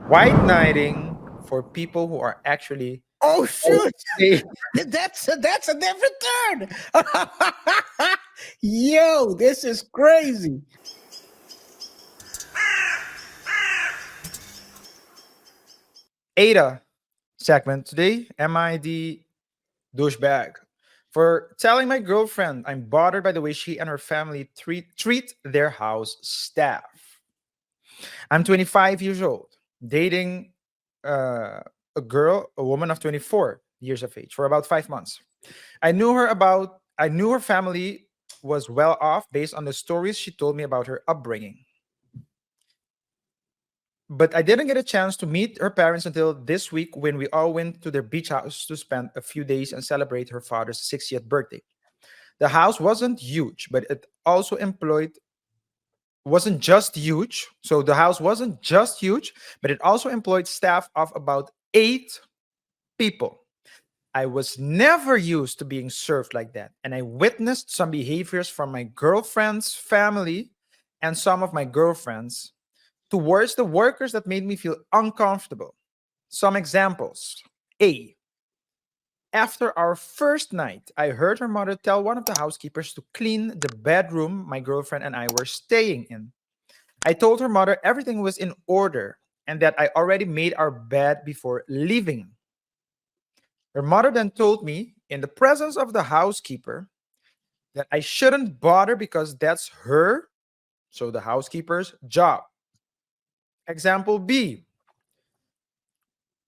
White knighting for people who are actually Oh shoot! okay. That's a different turn. Yo, this is crazy. AITA segment today. Am I the douchebag? For telling my girlfriend I'm bothered by the way she and her family treat their house staff. I'm 25 years old, dating uh, a woman of 24 years of age for about 5 months. I knew her family was well off based on the stories she told me about her upbringing. But I didn't get a chance to meet her parents until this week when we all went to their beach house to spend a few days and celebrate her father's 60th birthday. The house wasn't huge, but it also employed wasn't just huge. So the house wasn't just huge, but it also employed staff of about 8 people. I was never used to being served like that, and I witnessed some behaviors from my girlfriend's family and some of my girlfriends towards the workers that made me feel uncomfortable. Some examples. A. After our first night, I heard her mother tell one of the housekeepers to clean the bedroom my girlfriend and I were staying in. I told her mother everything was in order and that I already made our bed before leaving. Her mother then told me, in the presence of the housekeeper, that I shouldn't bother because that's her, so the housekeeper's job. Example B.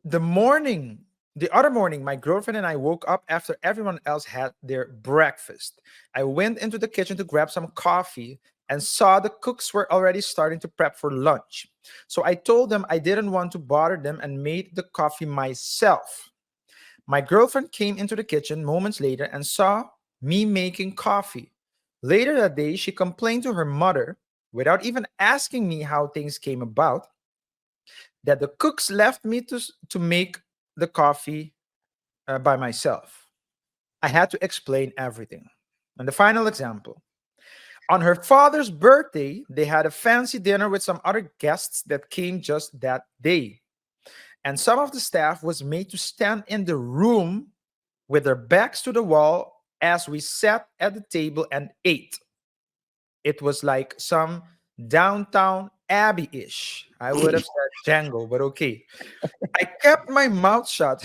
The morning, the other morning, my girlfriend and I woke up after everyone else had their breakfast. I went into the kitchen to grab some coffee and saw the cooks were already starting to prep for lunch. So I told them I didn't want to bother them and made the coffee myself. My girlfriend came into the kitchen moments later and saw me making coffee. Later that day, she complained to her mother, without even asking me how things came about, that the cooks left me to make the coffee by myself. I had to explain everything. And the final example. On her father's birthday, they had a fancy dinner with some other guests that came just that day. And some of the staff was made to stand in the room with their backs to the wall as we sat at the table and ate. It was like some downtown Abbey ish. I would have said Django, but okay. I kept my mouth shut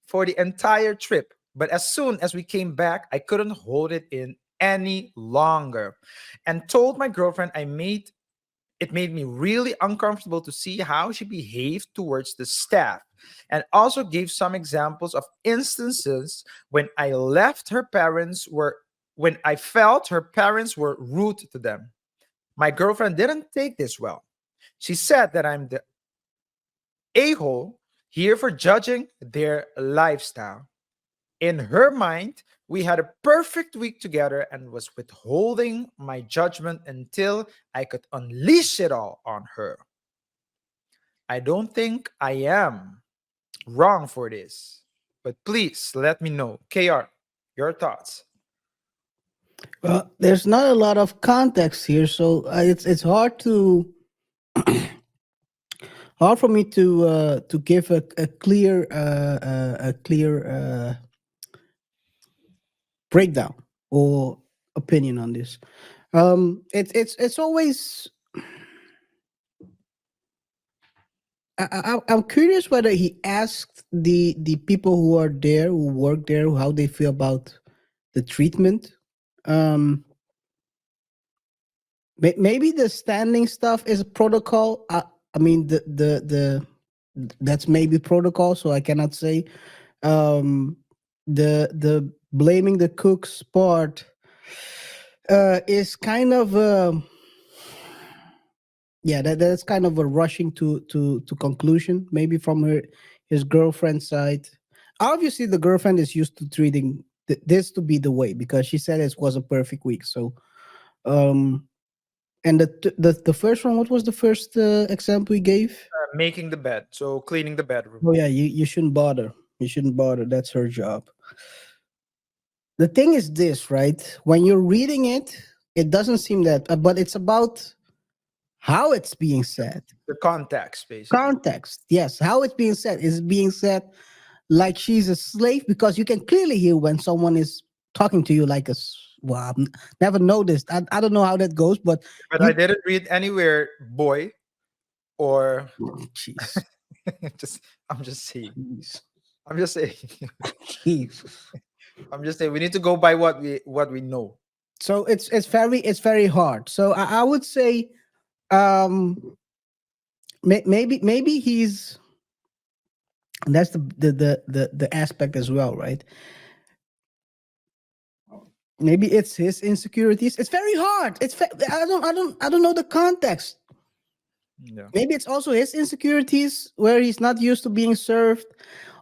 for the entire trip, but as soon as we came back, I couldn't hold it in any longer and told my girlfriend it made me really uncomfortable to see how she behaved towards the staff, and also gave some examples of instances when I felt her parents were rude to them. My girlfriend didn't take this well. She said that I'm the a-hole here for judging their lifestyle. In her mind, we had a perfect week together and was withholding my judgment until I could unleash it all on her. I don't think I am wrong for this, but please let me know. KR, your thoughts. Well, there's not a lot of context here, so it's hard for me to give a clear breakdown or opinion on this. It's always I'm curious whether he asked the people who are there, who work there, how they feel about the treatment. Um, maybe the standing stuff is a protocol. I mean, the that's maybe protocol, so I cannot say. Um, the blaming the cooks part is kind of yeah, that's kind of a rushing to conclusion, maybe from his girlfriend's side. Obviously the girlfriend is used to treating this to be the way, because she said it was a perfect week. So um and the first one, what was the first example he gave? Making the bed, so cleaning the bedroom. Oh yeah, you shouldn't bother, you shouldn't bother, that's her job. The thing is this, right? When you're reading it, it doesn't seem that, but it's about how it's being said. The context, basically. Context, yes, how it's being said is being said like she's a slave, because you can clearly hear when someone is talking to you like well, never noticed. I don't know how that goes, but But I you, didn't read anywhere boy or jeez, just I'm just saying. jeez, I'm just saying. Jesus. I'm just saying we need to go by what we know. So it's very hard. So I would say, um maybe he's, that's the aspect as well, right? Maybe it's his insecurities. It's very hard. I don't know the context. Yeah. Maybe it's also his insecurities where he's not used to being served.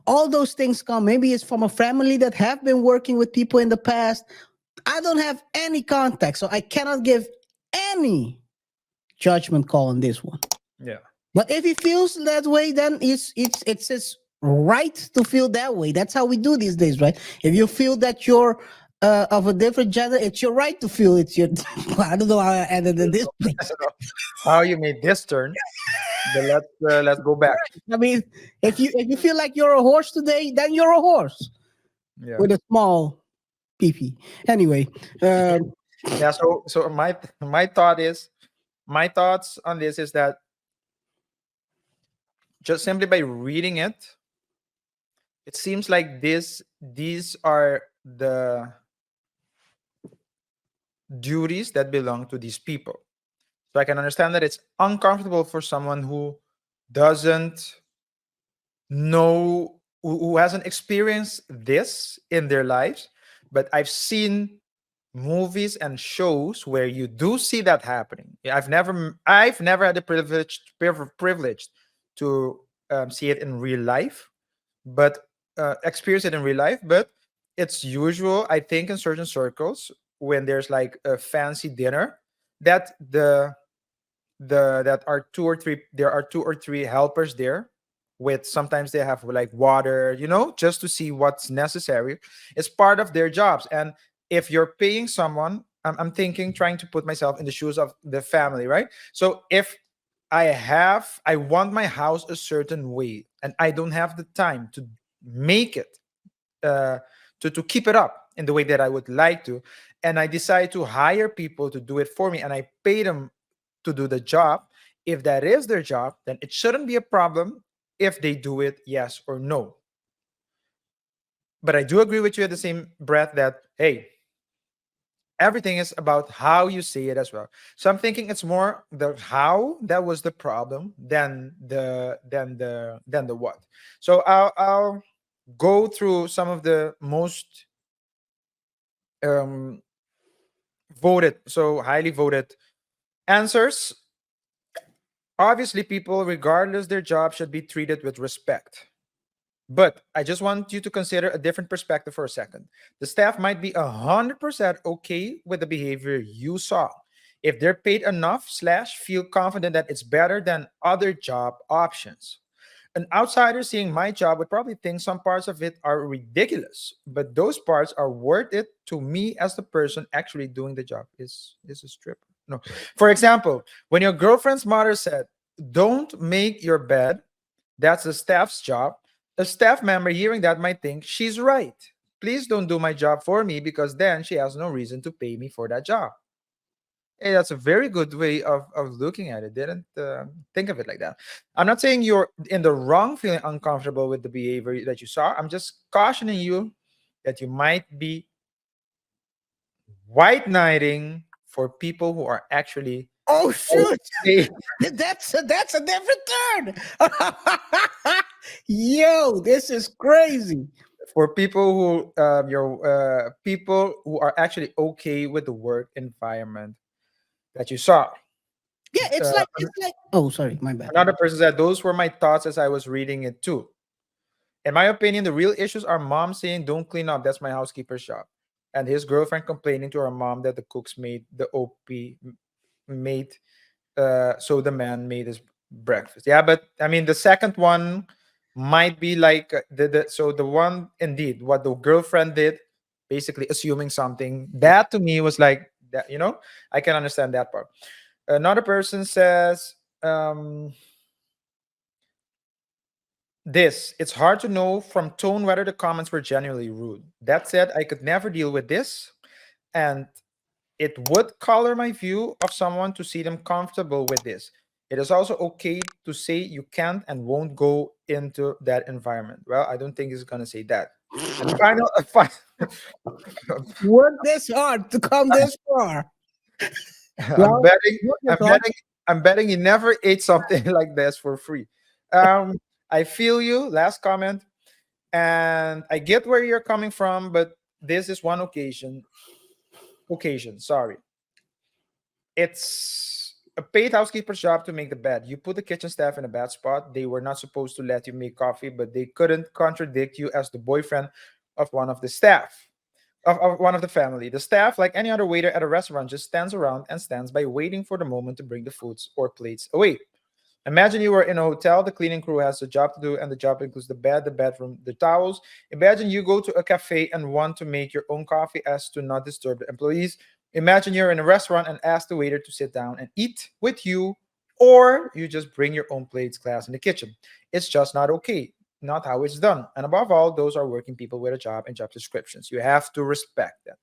All those things come. Maybe it's from a family that have been working with people in the past. I don't have any context, so I cannot give any judgment call on this one. Yeah. But if he feels that way, then it's his right to feel that way. That's how we do these days, right? If you feel that you're of a different gender, it's your right to feel it's your. I don't know how I ended in this I place. don't know how you made this turn, but let's go back. I mean, if you feel like you're a horse today, then you're a horse Yeah. with a small pee. Anyway, Yeah. So my thoughts on this is that just simply by reading it, it seems like these are the duties that belong to these people. So I can understand that it's uncomfortable for someone who doesn't know, who hasn't experienced this in their lives. But I've seen movies and shows where you do see that happening. Yeah, I've never had the privilege to see it in real life, but experience it in real life. But it's usual, I think, in certain circles when there's like a fancy dinner that that are two or three there are two or three helpers there, with sometimes they have like water, just to see what's necessary. It's part of their jobs. And if you're paying someone, I'm thinking, trying to put myself in the shoes of the family, right? So if I want my house a certain way and I don't have the time to make it, uh, to keep it up in the way that I would like to, and I decide to hire people to do it for me, and I pay them to do the job. If that is their job, then it shouldn't be a problem if they do it, yes or no. But I do agree with you at the same breath that, hey, everything is about how you say it as well. So I'm thinking it's more the how that was the problem than the what. So I'll go through some of the most um highly voted answers. Obviously, people, regardless their job, should be treated with respect. But I just want you to consider a different perspective for a second. The staff might be 100% okay with the behavior you saw if they're paid enough slash feel confident that it's better than other job options. An outsider seeing my job would probably think some parts of it are ridiculous, but those parts are worth it to me as the person actually doing the job. Is a stripper. No. For example, when your girlfriend's mother said, "Don't make your bed, that's the staff's job," a staff member hearing that might think she's right. Please don't do my job for me because then she has no reason to pay me for that job. Hey, that's a very good way of looking at it. Didn't think of it like that. I'm not saying you're in the wrong feeling uncomfortable with the behavior that you saw. I'm just cautioning you that you might be white knighting for people who are actually oh shoot, okay. that's a different turn. Yo, this is crazy. For people who your people who are actually okay with the work environment that you saw. Yeah, it's Uh, like Oh, sorry, my bad. Another person said those were my thoughts as I was reading it too. In my opinion, the real issues are mom saying, "Don't clean up, that's my housekeeper's job," and his girlfriend complaining to her mom that the cooks made the OP made so the man made his breakfast. Yeah, but I mean the second one might be like the one indeed what the girlfriend did, basically assuming something. That to me was like that, I can understand that part. Another person says, this, it's hard to know from tone whether the comments were genuinely rude. That said, I could never deal with this, and it would color my view of someone to see them comfortable with this. It is also okay to say you can't and won't go into that environment. Well, I don't think he's gonna say that. And final, Work this hard to come this far. I'm Well, betting, work this I'm hard. betting, I'm betting he never ate something like this for free. I feel you. Last comment, and I get where you're coming from, but this is one occasion. Sorry, it's a paid housekeeper's job to make the bed. You put the kitchen staff in a bad spot. They were not supposed to let you make coffee, but they couldn't contradict you as the boyfriend of one of the staff. Of one of the family. The staff, like any other waiter at a restaurant, just stands around and stands by waiting for the moment to bring the foods or plates away. Imagine you were in a hotel, the cleaning crew has a job to do, and the job includes the bed, the bedroom, the towels. Imagine you go to a cafe and want to make your own coffee as to not disturb the employees. Imagine you're in a restaurant and ask the waiter to sit down and eat with you, or you just bring your own plates, glass in the kitchen. It's just not okay. Not how it's done. And above all, those are working people with a job and job descriptions. You have to respect that.